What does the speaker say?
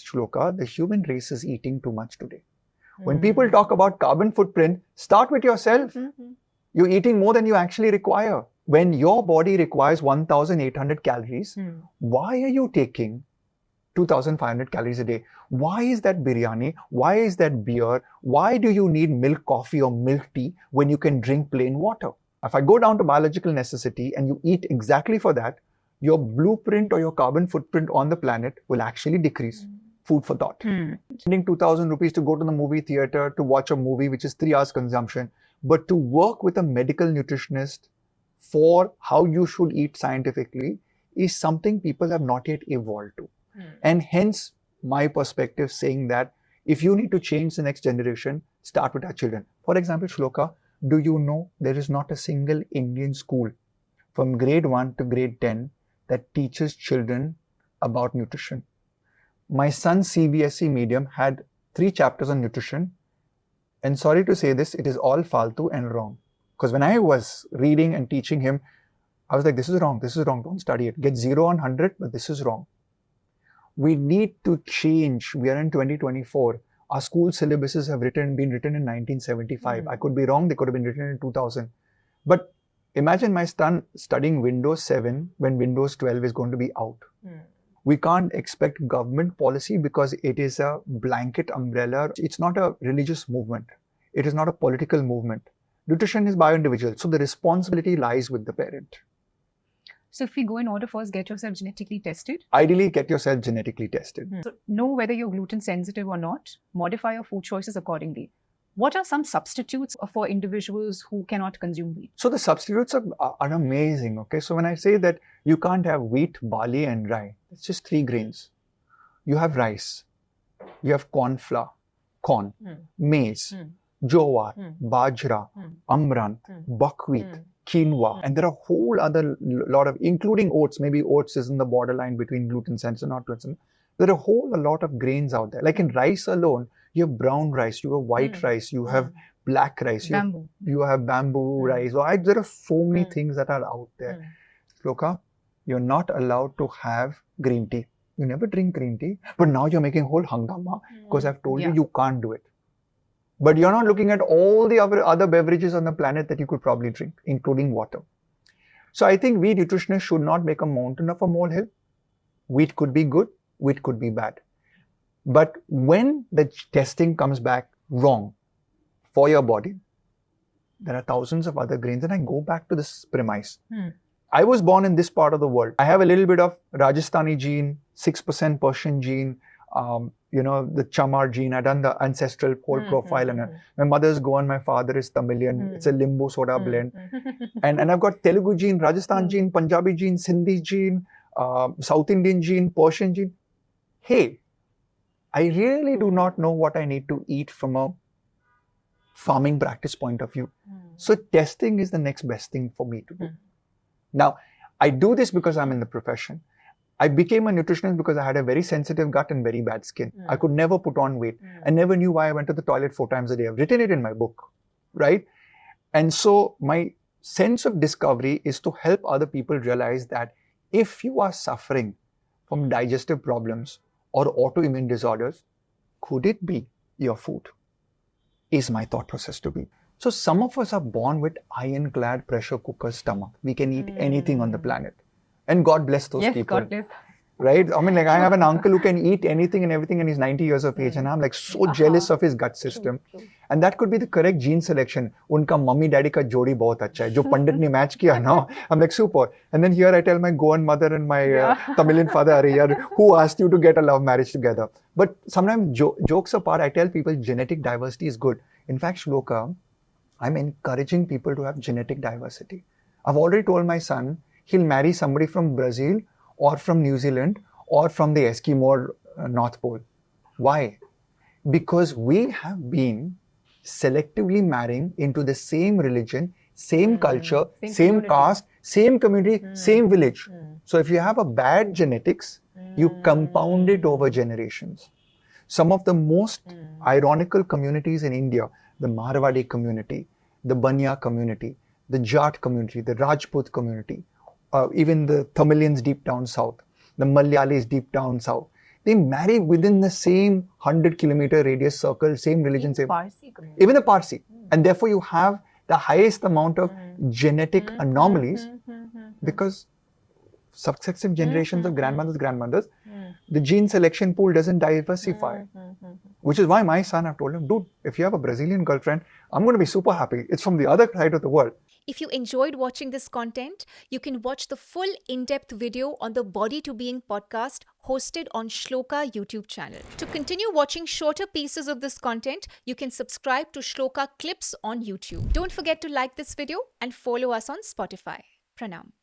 Shloka, the human race is eating too much today. When people talk about carbon footprint, start with yourself. You're eating more than you actually require. When your body requires 1,800 calories, why are you taking 2,500 calories a day? Why is that biryani? Why is that beer? Why do you need milk coffee or milk tea when you can drink plain water? If I go down to biological necessity and you eat exactly for that, your blueprint or your carbon footprint on the planet will actually decrease. Food for thought. Spending 2,000 rupees to go to the movie theater to watch a movie which is 3 hours consumption, but to work with a medical nutritionist for how you should eat scientifically is something people have not yet evolved to. And hence my perspective saying that if you need to change the next generation, start with our children. For example, Shloka, do you know there is not a single Indian school from grade 1 to grade 10 that teaches children about nutrition? My son's CBSE medium had 3 chapters on nutrition. And sorry to say this, it is all faltu and wrong. Because when I was reading and teaching him, I was like, this is wrong, don't study it. Get 0 on 100, but this is wrong. We need to change. We are in 2024. Our school syllabuses have been written in 1975. I could be wrong, they could have been written in 2000. But imagine my son studying Windows 7 when Windows 12 is going to be out. We can't expect government policy because it is a blanket umbrella. It's not a religious movement. It is not a political movement. Nutrition is bio-individual. So the responsibility lies with the parent. So if we go in order, first get yourself genetically tested. Ideally, get yourself genetically tested. So know whether you're gluten sensitive or not. Modify your food choices accordingly. What are some substitutes for individuals who cannot consume wheat? So the substitutes are amazing. Okay, so when I say that you can't have wheat, barley and rye, it's just 3 grains. You have rice, you have corn flour, corn, maize, jowar, bajra, amaranth, buckwheat, quinoa, and there are a whole other lot of, including oats. Maybe oats is in the borderline between gluten sensitive and not gluten sensitive. There are a whole lot of grains out there. Like in rice alone, you have brown rice, you have white rice, you have black rice, you have bamboo rice. There are so many things that are out there. Shloka, you're not allowed to have green tea. You never drink green tea, but now you're making whole hangama because I've told you you can't do it. But you're not looking at all the other beverages on the planet that you could probably drink, including water. So I think we nutritionists should not make a mountain of a molehill. Wheat could be good, wheat could be bad. But when the testing comes back wrong for your body, there are thousands of other grains. And I go back to this premise. I was born in this part of the world. I have a little bit of Rajasthani gene, 6% Persian gene, the Chamar gene. I've done the ancestral whole profile. And my mother's Goan, my father is Tamilian. It's a limbo soda blend. And I've got Telugu gene, Rajasthan gene, Punjabi gene, Sindhi gene, South Indian gene, Persian gene. Hey, I really do not know what I need to eat from a farming practice point of view. So testing is the next best thing for me to do. Now, I do this because I'm in the profession. I became a nutritionist because I had a very sensitive gut and very bad skin. I could never put on weight. I never knew why I went to the toilet 4 times a day. I've written it in my book, right? And so my sense of discovery is to help other people realize that if you are suffering from digestive problems or autoimmune disorders, could it be your food? Is my thought process to be. So some of us are born with ironclad pressure cooker stomach. We can eat anything on the planet. And God bless those people. God bless. Right? I mean, like I have an uncle who can eat anything and everything and he's 90 years of age and I'm like so jealous of his gut system. And that could be the correct gene selection. Unka mummy daddy ka jodi bahut acha hai. Jo pandit ne match kiya na. I'm like super. And then here I tell my Goan mother and my Tamilian father, who asked you to get a love marriage together? But sometimes jokes apart, I tell people genetic diversity is good. In fact, Shloka, I'm encouraging people to have genetic diversity. I've already told my son, he'll marry somebody from Brazil or from New Zealand or from the Eskimo North Pole. Why? Because we have been selectively marrying into the same religion, same culture, same caste, same community, same village. So if you have a bad genetics, you compound it over generations. Some of the most ironical communities in India, the Marwadi community, the Banya community, the Jat community, the Rajput community, even the Tamilians deep down south, the Malayalis deep down south, They marry within the same 100-kilometer radius circle, same religion, same. Parsi community. Even the Parsi. And therefore you have the highest amount of genetic anomalies because successive generations of grandmothers, the gene selection pool doesn't diversify. Which is why my son, I've told him, dude, if you have a Brazilian girlfriend, I'm going to be super happy. It's from the other side of the world. If you enjoyed watching this content, you can watch the full in-depth video on the Body to Being podcast hosted on Shlloka YouTube channel. To continue watching shorter pieces of this content, you can subscribe to Shlloka Clips on YouTube. Don't forget to like this video and follow us on Spotify. Pranam.